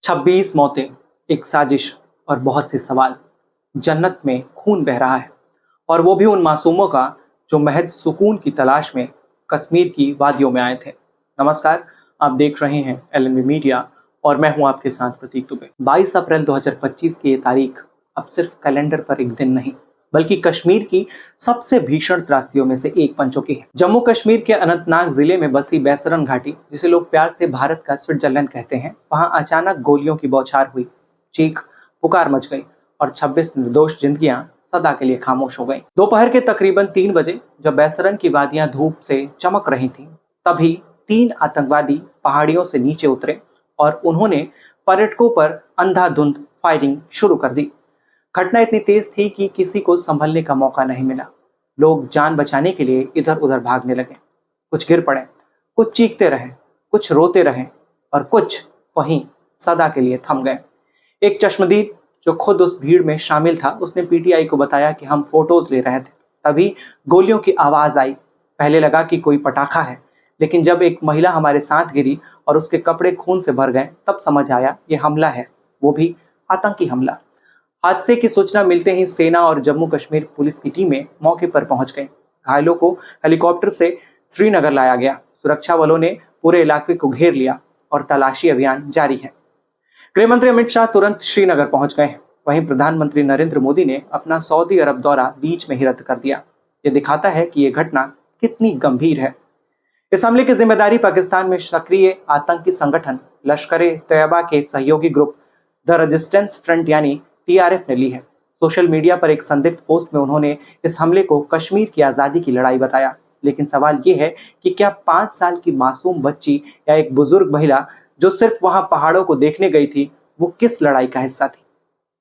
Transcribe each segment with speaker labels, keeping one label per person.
Speaker 1: 26 मौतें, एक साजिश और बहुत से सवाल। जन्नत में खून बह रहा है और वो भी उन मासूमों का जो महज सुकून की तलाश में कश्मीर की वादियों में आए थे। नमस्कार, आप देख रहे हैं एलएनबी मीडिया और मैं हूं आपके साथ प्रतीक दुबे। 22 अप्रैल 2025 की ये तारीख अब सिर्फ कैलेंडर पर एक दिन नहीं बल्कि कश्मीर की सबसे भीषण त्रासदियों में से एक बन चुकी है। जम्मू कश्मीर के अनंतनाग जिले में बसी बैसरन घाटी, जिसे लोग प्यार से भारत का स्विट्जरलैंड कहते हैं, वहां अचानक गोलियों की बौछार हुई, चीख पुकार मच गई और 26 निर्दोष जिंदगियां सदा के लिए खामोश हो गईं। दोपहर के तकरीबन 3 बजे जब बैसरन की वादियां धूप से चमक रही थीं, तभी 3 आतंकवादी पहाड़ियों से नीचे उतरे और उन्होंने पर्यटकों पर अंधाधुंध फायरिंग शुरू कर दी। घटना इतनी तेज थी कि किसी को संभलने का मौका नहीं मिला। लोग जान बचाने के लिए इधर उधर भागने लगे। कुछ गिर पड़े, कुछ चीखते रहे, कुछ रोते रहे और कुछ वहीं सदा के लिए थम गए। एक चश्मदीद जो खुद उस भीड़ में शामिल था, उसने पीटीआई को बताया कि हम फोटोज ले रहे थे, तभी गोलियों की आवाज आई। पहले लगा कि कोई पटाखा है, लेकिन जब एक महिला हमारे साथ गिरी और उसके कपड़े खून से भर गए, तब समझ आया ये हमला है, वो भी आतंकी हमला। हादसे की सूचना मिलते ही सेना और जम्मू कश्मीर पुलिस की टीमें मौके पर पहुंच गई। घायलों को हेलीकॉप्टर से श्रीनगर लाया गया। सुरक्षा बलों ने पूरे इलाके को घेर लिया और तलाशी अभियान जारी है। गृह मंत्री अमित शाह तुरंत श्रीनगर पहुंच गए। वहीं प्रधानमंत्री नरेंद्र मोदी ने अपना सऊदी अरब दौरा बीच में ही रद्द कर दिया। ये दिखाता है कि यह घटना कितनी गंभीर है। इस हमले की जिम्मेदारी पाकिस्तान में सक्रिय आतंकी संगठन लश्कर-ए-तैयबा के सहयोगी ग्रुप द रेजिस्टेंस फ्रंट यानी टीआरएफ ने ली है। सोशल मीडिया पर एक संदिग्ध पोस्ट में उन्होंने इस हमले को कश्मीर की आज़ादी की लड़ाई बताया। लेकिन सवाल ये है कि क्या 5 साल की मासूम बच्ची या एक बुजुर्ग महिला जो सिर्फ वहां पहाड़ों को देखने गई थी, वो किस लड़ाई का हिस्सा थी?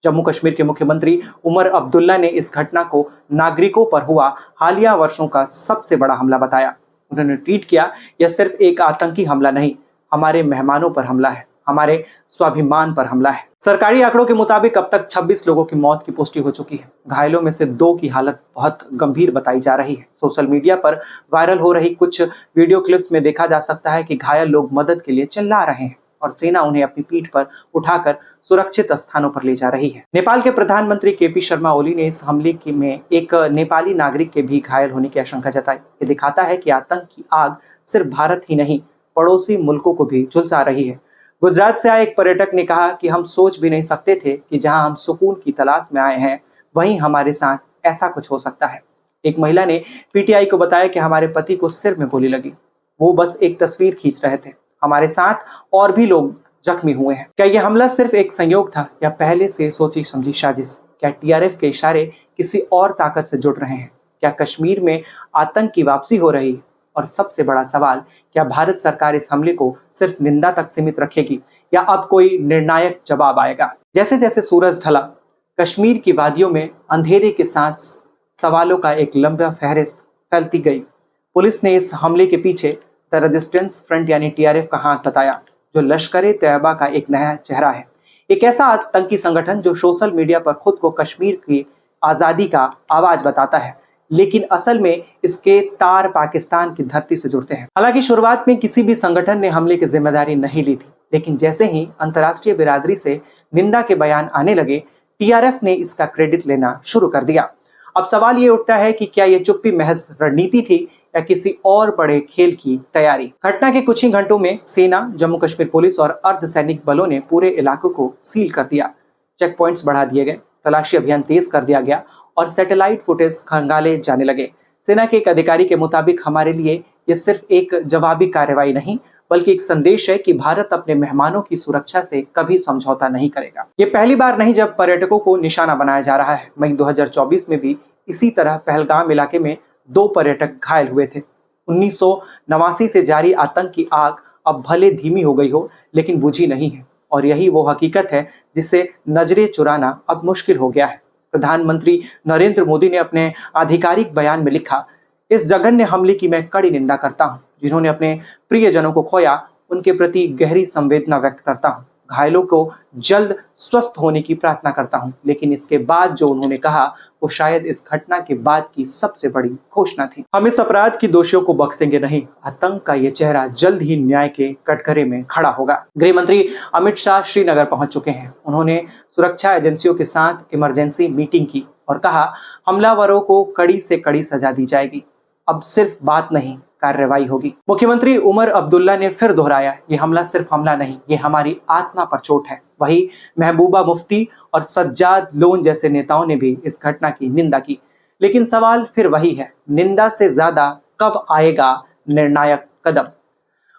Speaker 1: जम्मू कश्मीर के मुख्यमंत्री उमर अब्दुल्ला ने इस घटना को नागरिकों पर हुआ हालिया वर्षों का सबसे बड़ा हमला बताया। उन्होंने ट्वीट किया, यह सिर्फ एक आतंकी हमला नहीं, हमारे मेहमानों पर हमला है, हमारे स्वाभिमान पर हमला है। सरकारी आंकड़ों के मुताबिक अब तक 26 लोगों की मौत की पुष्टि हो चुकी है। घायलों में से 2 की हालत बहुत गंभीर बताई जा रही है। सोशल मीडिया पर वायरल हो रही कुछ वीडियो क्लिप्स में देखा जा सकता है कि घायल लोग मदद के लिए चिल्ला रहे हैं और सेना उन्हें अपनी पीठ पर उठाकर सुरक्षित स्थानों पर ले जा रही है। नेपाल के प्रधानमंत्री केपी शर्मा ओली ने इस हमले में एक नेपाली नागरिक के भी घायल होने की आशंका जताई। ये दिखाता है कि आतंक की आग सिर्फ भारत ही नहीं, पड़ोसी मुल्कों को भी झुलसा रही है। गुजरात से आए एक पर्यटक ने कहा कि हम सोच भी नहीं सकते थे कि जहां हम सुकून की तलाश में आए हैं, वहीं हमारे साथ ऐसा कुछ हो सकता है। एक महिला ने पीटीआई को बताया कि हमारे पति को सिर में गोली लगी, वो बस एक तस्वीर खींच रहे थे, हमारे साथ और भी लोग जख्मी हुए हैं। क्या यह हमला सिर्फ एक संयोग था या पहले से सोची समझी साजिश? क्या टीआरएफ के इशारे किसी और ताकत से जुड़ रहे हैं? क्या कश्मीर में आतंक की वापसी हो रही है? और सबसे बड़ा सवाल, क्या भारत सरकार इस हमले को सिर्फ निंदा तक सीमित रखेगी या अब कोई निर्णायक जवाब आएगा? जैसे जैसे सूरज ढला, कश्मीर की वादियों में अंधेरे के साथ सवालों का एक लंबा फहरिस्त फैलती गई। पुलिस ने इस हमले के पीछे द रेजिस्टेंस फ्रंट यानी टीआरएफ का हाथ बताया, जो लश्कर-ए-तैयबा का एक नया चेहरा है। एक ऐसा आतंकी संगठन जो सोशल मीडिया पर खुद को कश्मीर की आज़ादी का आवाज बताता है, लेकिन असल में इसके तार पाकिस्तान की धरती से जुड़ते हैं। हालांकि शुरुआत में किसी भी संगठन ने हमले की जिम्मेदारी नहीं ली थी, लेकिन जैसे ही अंतर्राष्ट्रीय बिरादरी से निंदा के बयान आने लगे, टीआरएफ ने इसका क्रेडिट लेना शुरू कर दिया। अब सवाल ये उठता है कि क्या ये चुप्पी महज रणनीति थी या किसी और बड़े खेल की तैयारी? घटना के कुछ ही घंटों में सेना, जम्मू कश्मीर पुलिस और अर्धसैनिक बलों ने पूरे इलाके को सील कर दिया। चेक पॉइंट्स बढ़ा दिए गए, तलाशी अभियान तेज कर दिया गया और सैटेलाइट फुटेज खंगाले जाने लगे। सेना के एक अधिकारी के मुताबिक हमारे लिए यह सिर्फ एक जवाबी कार्रवाई नहीं, बल्कि एक संदेश है कि भारत अपने मेहमानों की सुरक्षा से कभी समझौता नहीं करेगा। ये पहली बार नहीं जब पर्यटकों को निशाना बनाया जा रहा है। मई 2024 में भी इसी तरह पहलगाम इलाके में 2 पर्यटक घायल हुए थे। 1989 से जारी आतंक की आग अब भले धीमी हो गई हो, लेकिन बुझी नहीं है और यही वो हकीकत है जिसे नजरें चुराना अब मुश्किल हो गया है। प्रधानमंत्री नरेंद्र मोदी ने अपने आधिकारिक बयान में लिखा, इस जघन्य हमले की मैं कड़ी निंदा करता हूं। जिन्होंने अपने प्रियजनों को खोया, उनके प्रति गहरी संवेदना व्यक्त करता हूं। घायलों को जल्द स्वस्थ होने की प्रार्थना करता हूं। लेकिन इसके बाद जो उन्होंने कहा वो शायद इस घटना के बाद की सबसे बड़ी घोषणा थी। हम इस अपराध की दोषियों को बख्शेंगे नहीं। आतंक का ये चेहरा जल्द ही न्याय के कटघरे में खड़ा होगा। गृह मंत्री अमित शाह श्रीनगर पहुंच चुके हैं। उन्होंने सुरक्षा एजेंसियों के साथ इमरजेंसी मीटिंग की और कहा हमलावरों को कड़ी से कड़ी सजा दी जाएगी। अब सिर्फ बात नहीं, कार्रवाई होगी। मुख्यमंत्री उमर अब्दुल्ला ने फिर दोहराया, ये हमला सिर्फ हमला नहीं, ये हमारी आत्मा पर चोट है। वही महबूबा मुफ्ती और सज्जाद लोन जैसे नेताओं ने भी इस घटना की निंदा की। लेकिन सवाल फिर वही है, निंदा से ज्यादा कब आएगा निर्णायक कदम।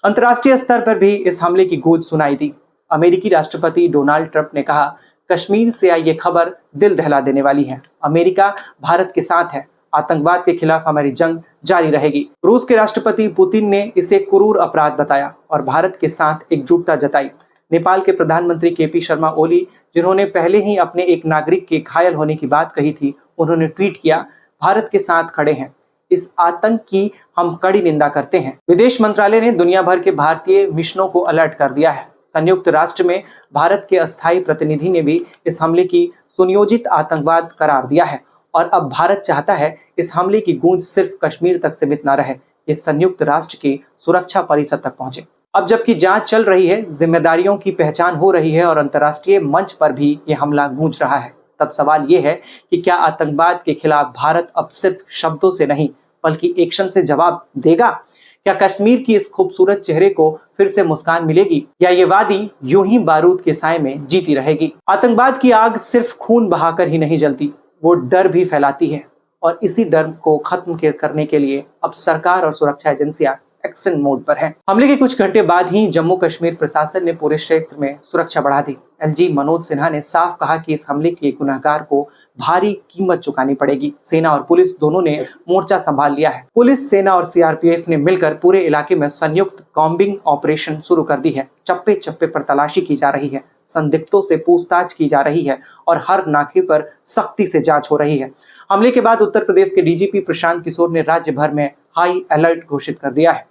Speaker 1: अंतर्राष्ट्रीय स्तर पर भी इस हमले की गूंज सुनाई दी। अमेरिकी राष्ट्रपति डोनाल्ड ट्रंप ने कहा, कश्मीर से आई ये खबर दिल दहला देने वाली है। अमेरिका भारत के साथ है। आतंकवाद के खिलाफ हमारी जंग जारी रहेगी। रूस के राष्ट्रपति पुतिन ने इसे क्रूर अपराध बताया और भारत के साथ एकजुटता जताई। नेपाल के प्रधानमंत्री केपी शर्मा ओली, जिन्होंने पहले ही अपने एक नागरिक के घायल होने की बात कही थी, उन्होंने ट्वीट किया, भारत के साथ खड़े हैं, इस आतंक की हम कड़ी निंदा करते हैं। विदेश मंत्रालय ने दुनिया भर के भारतीय मिशनों को अलर्ट कर दिया है। संयुक्त राष्ट्र में भारत के अस्थायी प्रतिनिधि ने भी इस हमले की सुनियोजित आतंकवाद करार दिया है और अब भारत चाहता है इस हमले की गूंज सिर्फ कश्मीर तक सीमित न रहे, ये संयुक्त राष्ट्र की सुरक्षा परिषद तक पहुंचे। अब जबकि जांच चल रही है, जिम्मेदारियों की पहचान हो रही है और अंतर्राष्ट्रीय मंच पर भी ये हमला गूंज रहा है, तब सवाल ये है कि क्या आतंकवाद के खिलाफ भारत अब सिर्फ शब्दों से नहीं बल्कि एक्शन से जवाब देगा? क्या कश्मीर की इस खूबसूरत चेहरे को फिर से मुस्कान मिलेगी या ये वादी यूं ही बारूद के साए में जीती रहेगी? आतंकवाद की आग सिर्फ खून बहाकर ही नहीं जलती, वो डर भी फैलाती है और इसी डर को खत्म करने के लिए अब सरकार और सुरक्षा एजेंसियां एक्शन मोड पर हैं। हमले के कुछ घंटे बाद ही जम्मू कश्मीर प्रशासन ने पूरे क्षेत्र में सुरक्षा बढ़ा दी। एलजी मनोज सिन्हा ने साफ कहा कि इस हमले के गुनहगार को भारी कीमत चुकानी पड़ेगी। सेना और पुलिस दोनों ने मोर्चा संभाल लिया है। पुलिस, सेना और सीआरपीएफ ने मिलकर पूरे इलाके में संयुक्त कॉम्बिंग ऑपरेशन शुरू कर दी है। चप्पे चप्पे पर तलाशी की जा रही है, संदिग्धों से पूछताछ की जा रही है और हर नाके पर सख्ती से जांच हो रही है। हमले के बाद उत्तर प्रदेश के डीजीपी प्रशांत किशोर ने राज्य भर में हाई अलर्ट घोषित कर दिया है।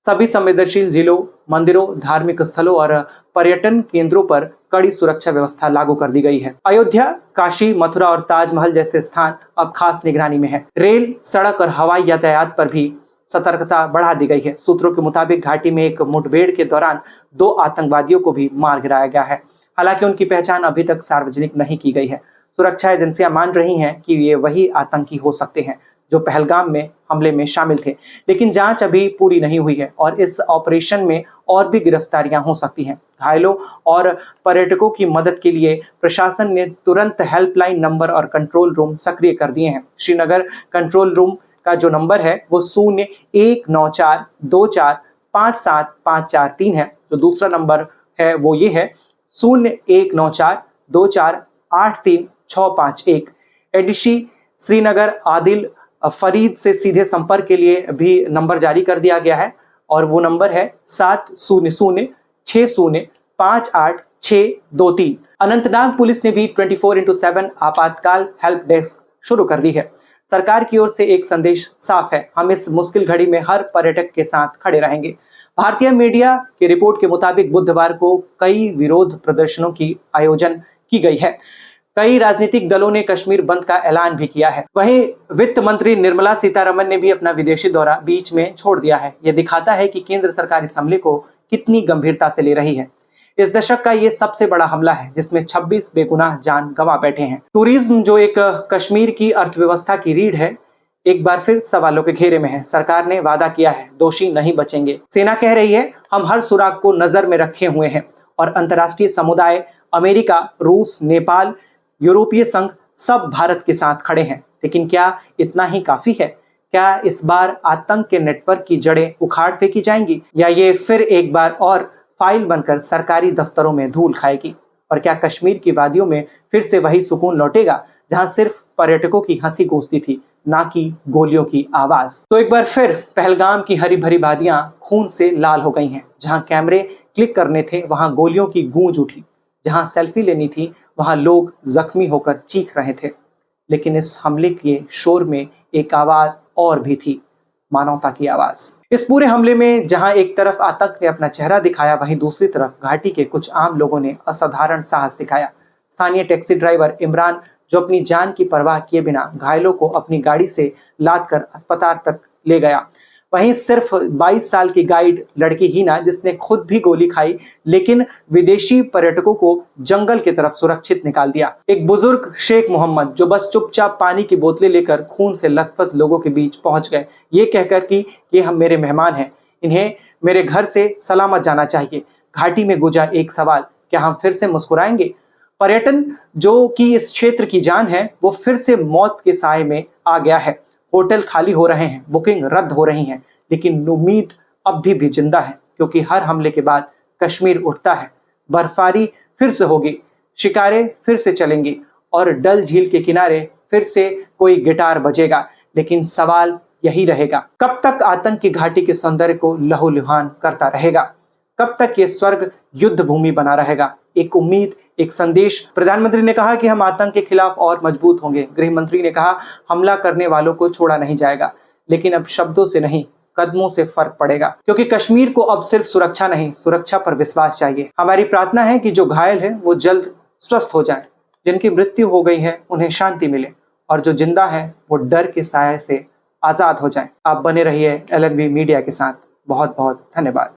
Speaker 1: सभी संवेदनशील जिलों, मंदिरों, धार्मिक स्थलों और पर्यटन केंद्रों पर कड़ी सुरक्षा व्यवस्था लागू कर दी गई है। अयोध्या, काशी, मथुरा और ताजमहल जैसे स्थान अब खास निगरानी में है। रेल, सड़क और हवाई यातायात पर भी सतर्कता बढ़ा दी गई है। सूत्रों के मुताबिक घाटी में एक मुठभेड़ के दौरान 2 आतंकवादियों को भी मार गिराया गया है। हालांकि उनकी पहचान अभी तक सार्वजनिक नहीं की गई है। सुरक्षा एजेंसियां मान रही हैं कि ये वही आतंकी हो सकते हैं जो पहलगाम में हमले में शामिल थे, लेकिन जांच अभी पूरी नहीं हुई है और इस ऑपरेशन में और भी गिरफ्तारियां हो सकती हैं। घायलों और पर्यटकों की मदद के लिए प्रशासन ने तुरंत हेल्पलाइन नंबर और कंट्रोल रूम सक्रिय कर दिए हैं। श्रीनगर कंट्रोल रूम का जो नंबर है वो 019424575543 है। जो दूसरा नंबर है वो ये है 0194248361। एडीसी श्रीनगर आदिल फरीद से सीधे संपर्क के लिए भी नंबर जारी कर दिया गया है और वो नंबर है 7006058623। अनंतनाग पुलिस ने भी 24x7 आपातकाल हेल्प डेस्क शुरू कर दी है। सरकार की ओर से एक संदेश साफ है, हम इस मुश्किल घड़ी में हर पर्यटक के साथ खड़े रहेंगे। भारतीय मीडिया की रिपोर्ट के मुताबिक बुधवार को कई विरोध प्रदर्शनों की आयोजन की गई है। कई राजनीतिक दलों ने कश्मीर बंद का ऐलान भी किया है। वहीं वित्त मंत्री निर्मला सीतारमण ने भी अपना विदेशी दौरा बीच में छोड़ दिया है। यह दिखाता है कि केंद्र सरकार इस हमले को कितनी गंभीरता से ले रही है। इस दशक का ये सबसे बड़ा हमला है जिसमें 26 बेगुनाह जान गंवा बैठे हैं। टूरिज्म, जो एक कश्मीर की अर्थव्यवस्था की रीढ़ है, एक बार फिर सवालों के घेरे में है। सरकार ने वादा किया है, दोषी नहीं बचेंगे। सेना कह रही है, हम हर सुराग को नजर में रखे हुए हैं और अंतर्राष्ट्रीय समुदाय, अमेरिका, रूस, नेपाल, यूरोपीय संघ सब भारत के साथ खड़े हैं। लेकिन क्या इतना ही काफी है? क्या इस बार आतंक के नेटवर्क की जड़ें उखाड़ फेंकी जाएंगी या ये फिर एक बार और फाइल बनकर सरकारी दफ्तरों में धूल खाएगी? और क्या कश्मीर की वादियों में फिर से वही सुकून लौटेगा जहां सिर्फ पर्यटकों की हंसी गूंजती थी, ना कि गोलियों की आवाज? तो एक बार फिर पहलगाम की हरी भरी वादियां खून से लाल हो गई हैं। जहां कैमरे क्लिक करने थे वहां गोलियों की गूंज उठी, जहां सेल्फी लेनी थी वहां लोग जख्मी होकर चीख रहे थे। लेकिन इस हमले के शोर में एक आवाज और भी थी, मानवता की आवाज। इस पूरे हमले में जहां एक तरफ आतंक ने अपना चेहरा दिखाया, वहीं दूसरी तरफ घाटी के कुछ आम लोगों ने असाधारण साहस दिखाया। स्थानीय टैक्सी ड्राइवर इमरान, जो अपनी जान की परवाह किए बिना घायलों को अपनी गाड़ी से लादकर अस्पताल तक ले गया। वहीं सिर्फ 22 साल की गाइड लड़की हीना, जिसने खुद भी गोली खाई लेकिन विदेशी पर्यटकों को जंगल की तरफ सुरक्षित निकाल दिया। एक बुजुर्ग शेख मोहम्मद, जो बस चुपचाप पानी की बोतलें लेकर खून से लथपथ लोगों के बीच पहुंच गए, ये कहकर कि ये हम मेरे मेहमान हैं, इन्हें मेरे घर से सलामत जाना चाहिए। घाटी में गूंजा एक सवाल, क्या हम फिर से मुस्कुराएंगे? पर्यटन, जो कि इस क्षेत्र की जान है, वो फिर से मौत के साए में आ गया है। होटल खाली हो रहे हैं, बुकिंग रद्द हो रही हैं, लेकिन उम्मीद अब भी जिंदा है, क्योंकि हर हमले के बाद कश्मीर उठता है। बर्फबारी फिर से होगी, शिकारें फिर से चलेंगी और डल झील के किनारे फिर से कोई गिटार बजेगा, लेकिन सवाल यही रहेगा, कब तक आतंक की घाटी के सौंदर्य को लहूलुहान करता रहेगा? कब तक ये स्वर्ग युद्ध भूमि बना रहेगा? एक उम्मीद, एक संदेश। प्रधानमंत्री ने कहा कि हम आतंक के खिलाफ और मजबूत होंगे। गृह मंत्री ने कहा हमला करने वालों को छोड़ा नहीं जाएगा। लेकिन अब शब्दों से नहीं, कदमों से फर्क पड़ेगा, क्योंकि कश्मीर को अब सिर्फ सुरक्षा नहीं, सुरक्षा पर विश्वास चाहिए। हमारी प्रार्थना है कि जो घायल है वो जल्द स्वस्थ हो जाएं, जिनकी मृत्यु हो गई है उन्हें शांति मिले, और जो जिंदा है वो डर के साए से आजाद हो जाएं। आप बने रहिए LNB मीडिया के साथ। बहुत बहुत धन्यवाद।